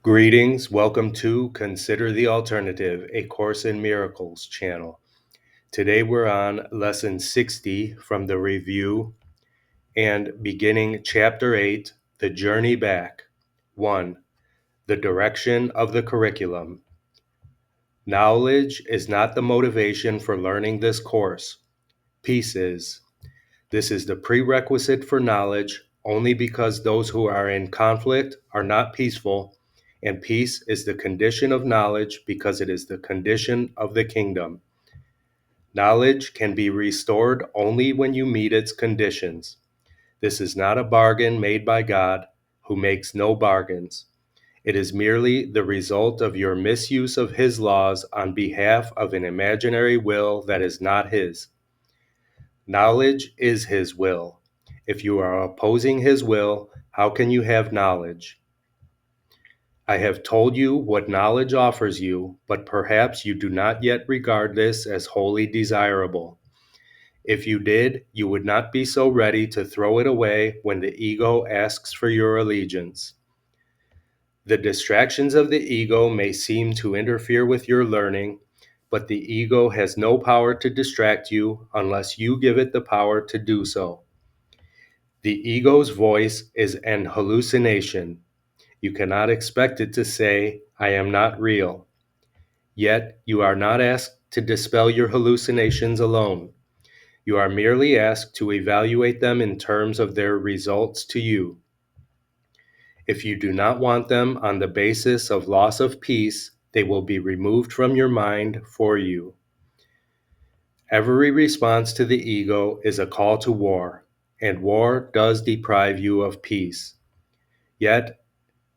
Greetings, welcome to Consider the Alternative, a Course in Miracles channel. Today we're on Lesson 60 from the review and beginning Chapter 8, The Journey Back. 1. The Direction of the Curriculum. Knowledge is not the motivation for learning this course. Peace is. This is the prerequisite for knowledge only because those who are in conflict are not peaceful, and peace is the condition of knowledge because it is the condition of the kingdom. Knowledge can be restored only when you meet its conditions. This is not a bargain made by God, who makes no bargains. It is merely the result of your misuse of His laws on behalf of an imaginary will that is not His. Knowledge is His will. If you are opposing His will, how can you have knowledge? I have told you what knowledge offers you, but perhaps you do not yet regard this as wholly desirable. If you did, you would not be so ready to throw it away when the ego asks for your allegiance. The distractions of the ego may seem to interfere with your learning, but the ego has no power to distract you unless you give it the power to do so. The ego's voice is an hallucination. You cannot expect it to say, "I am not real." Yet, you are not asked to dispel your hallucinations alone. You are merely asked to evaluate them in terms of their results to you. If you do not want them on the basis of loss of peace, they will be removed from your mind for you. Every response to the ego is a call to war, and war does deprive you of peace. Yet,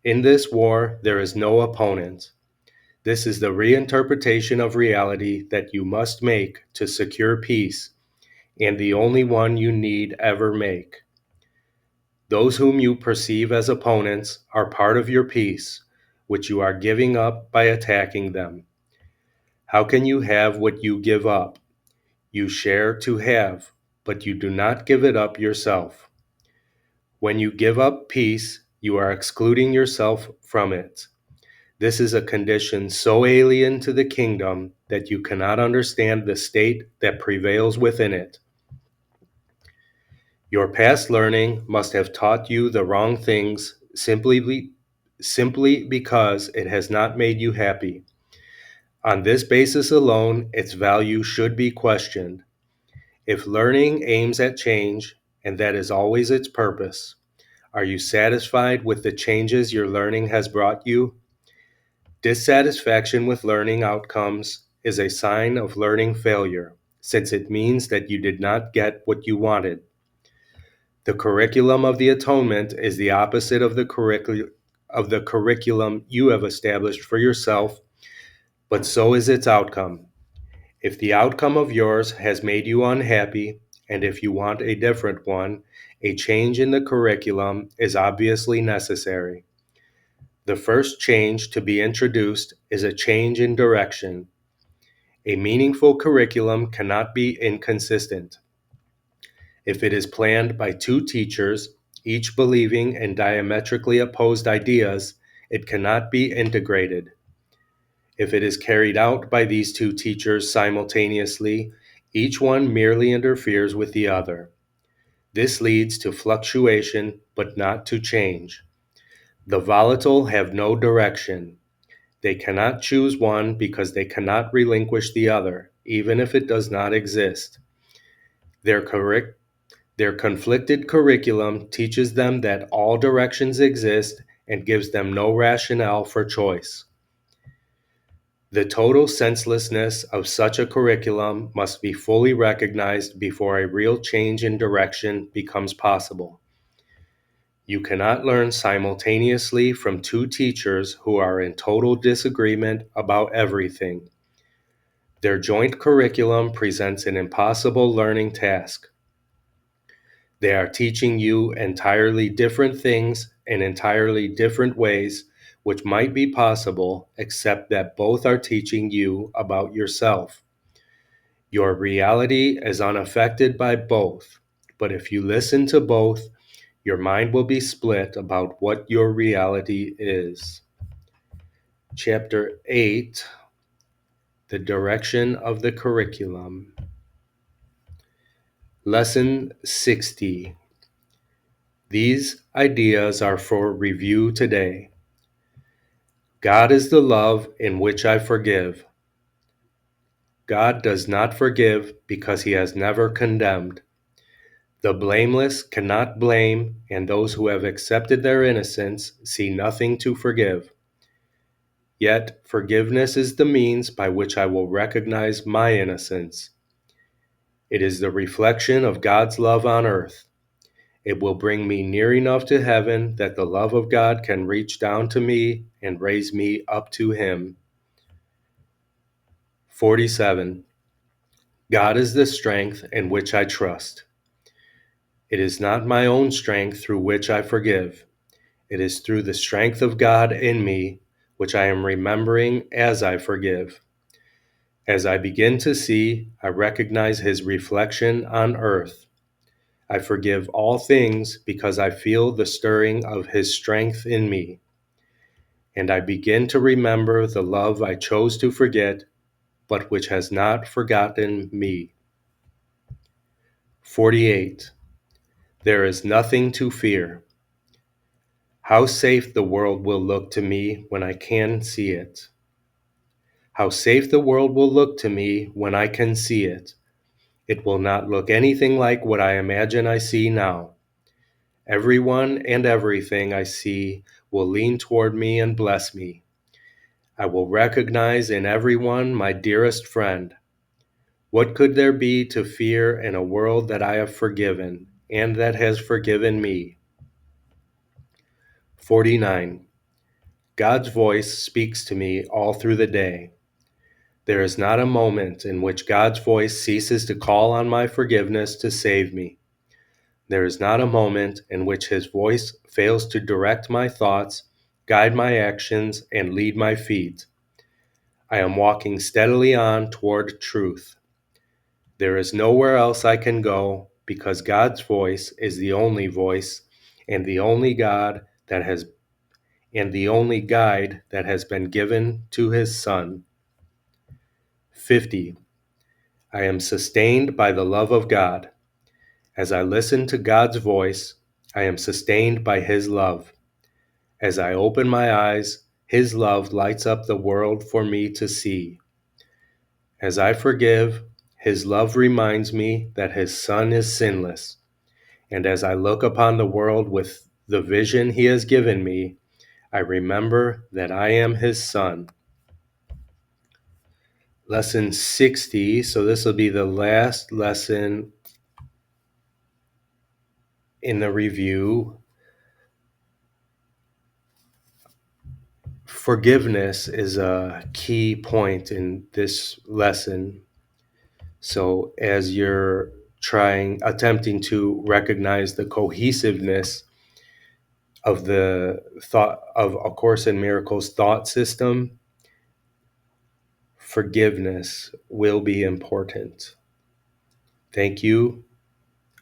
in this war, there is no opponent. This is the reinterpretation of reality that you must make to secure peace, and the only one you need ever make. Those whom you perceive as opponents are part of your peace, which you are giving up by attacking them. How can you have what you give up? You share to have, but you do not give it up yourself. When you give up peace, you are excluding yourself from it. This is a condition so alien to the kingdom that you cannot understand the state that prevails within it. Your past learning must have taught you the wrong things simply because it has not made you happy. On this basis alone, its value should be questioned. If learning aims at change, and that is always its purpose, are you satisfied with the changes your learning has brought you? Dissatisfaction with learning outcomes is a sign of learning failure, since it means that you did not get what you wanted. The curriculum of the atonement is the opposite of the curriculum you have established for yourself, but so is its outcome. If the outcome of yours has made you unhappy, and if you want a different one, a change in the curriculum is obviously necessary. The first change to be introduced is a change in direction. A meaningful curriculum cannot be inconsistent. If it is planned by two teachers, each believing in diametrically opposed ideas, it cannot be integrated. If it is carried out by these two teachers simultaneously, each one merely interferes with the other. This leads to fluctuation, but not to change. The volatile have no direction. They cannot choose one because they cannot relinquish the other, even if it does not exist. Their conflicted curriculum teaches them that all directions exist and gives them no rationale for choice. The total senselessness of such a curriculum must be fully recognized before a real change in direction becomes possible. You cannot learn simultaneously from two teachers who are in total disagreement about everything. Their joint curriculum presents an impossible learning task. They are teaching you entirely different things in entirely different ways, which might be possible, except that both are teaching you about yourself. Your reality is unaffected by both, but if you listen to both, your mind will be split about what your reality is. Chapter 8, The Direction of the Curriculum. Lesson 60. These ideas are for review today. God is the love in which I forgive. God does not forgive because he has never condemned. The blameless cannot blame, and those who have accepted their innocence see nothing to forgive. Yet forgiveness is the means by which I will recognize my innocence. It is the reflection of God's love on earth. It will bring me near enough to heaven that the love of God can reach down to me and raise me up to him. 47. God is the strength in which I trust. It is not my own strength through which I forgive. It is through the strength of God in me, which I am remembering as I forgive. As I begin to see, I recognize his reflection on earth. I forgive all things because I feel the stirring of his strength in me. And I begin to remember the love I chose to forget, but which has not forgotten me. 48. There is nothing to fear. How safe the world will look to me when I can see it. How safe the world will look to me when I can see it. It will not look anything like what I imagine I see now. Everyone and everything I see will lean toward me and bless me. I will recognize in everyone my dearest friend. What could there be to fear in a world that I have forgiven and that has forgiven me? 49. God's voice speaks to me all through the day. There is not a moment in which God's voice ceases to call on my forgiveness to save me. There is not a moment in which his voice fails to direct my thoughts, guide my actions, and lead my feet. I am walking steadily on toward truth. There is nowhere else I can go because God's voice is the only voice and the only God that has and the only guide that has been given to his Son. 50. I am sustained by the love of God. As I listen to God's voice, I am sustained by his love. As I open my eyes, his love lights up the world for me to see. As I forgive, his love reminds me that his Son is sinless. And as I look upon the world with the vision he has given me, I remember that I am his son. Lesson 60, so this will be the last lesson in the review. Forgiveness is a key point in this lesson. So as you're attempting to recognize the cohesiveness of the thought of A Course in Miracles thought system, forgiveness will be important. Thank you.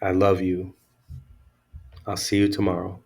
I love you. I'll see you tomorrow.